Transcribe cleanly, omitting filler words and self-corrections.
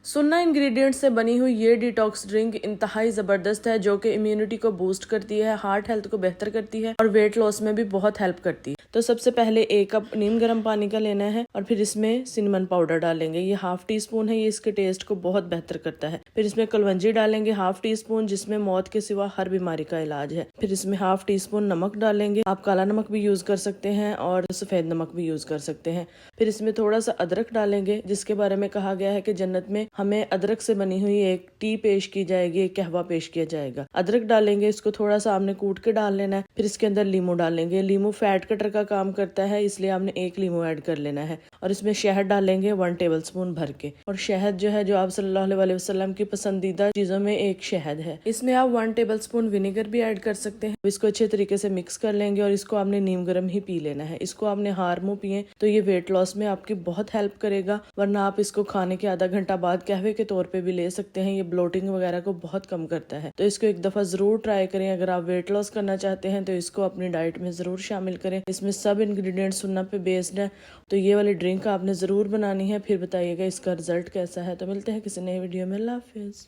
सुन्ना इंग्रेडिएंट्स से बनी हुई ये डिटॉक्स ड्रिंक इंतहाई ज़बरदस्त है, जो कि इम्यूनिटी को बूस्ट करती है, हार्ट हेल्थ को बेहतर करती है और वेट लॉस में भी बहुत हेल्प करती है। तो सबसे पहले 1 कप नीम गर्म पानी का लेना है और फिर इसमें सिनेमन पाउडर डालेंगे। ये ½ टीस्पून है, ये इसके टेस्ट को बहुत बेहतर करता है। फिर इसमें कलवंजी डालेंगे ½ टीस्पून, जिसमें मौत के सिवा हर बीमारी का इलाज है। फिर इसमें ½ टीस्पून नमक डालेंगे। आप काला नमक भी यूज कर सकते हैं और सफेद नमक भी यूज कर सकते हैं। फिर इसमें थोड़ा सा अदरक डालेंगे, जिसके बारे में कहा गया है कि जन्नत में हमें अदरक से बनी हुई एक टी पेश की जाएगी, एक कहवा पेश किया जाएगा। अदरक डालेंगे, इसको थोड़ा सा आपने कूट के डाल लेना है। फिर इसके अंदर लीमू डालेंगे। लीमू फैट कटर का काम करता है, इसलिए आपने 1 लीमू ऐड कर लेना है। और इसमें शहद डालेंगे 1 टेबलस्पून भर के। और शहद जो है, जो आप सल्लल्लाहु अलैहि वसल्लम की पसंदीदा चीजों में एक शहद है। इसमें आप 1 टेबलस्पून विनेगर भी ऐड कर सकते हैं। इसको अच्छे तरीके से मिक्स कर लेंगे और इसको आपने नीम गर्म ही पी लेना है। इसको आपने हार मुंह पिए तो ये वेट लॉस में आपकी बहुत हेल्प करेगा, वरना आप इसको खाने के आधा घंटा बाद कहवे के तौर पे भी ले सकते हैं। ये ब्लोटिंग वगैरह को बहुत कम करता है। तो इसको एक दफा जरूर ट्राई करें। अगर आप वेट लॉस करना चाहते हैं तो इसको अपनी डाइट में जरूर शामिल करें। इसमें सब इंग्रेडिएंट्स सुन्ना पे बेस्ड है, तो ये वाली ड्रिंक आपने जरूर बनानी है। फिर बताइएगा इसका रिजल्ट कैसा है। तो मिलते हैं किसी नए वीडियो में। अल्लाह हाफिज।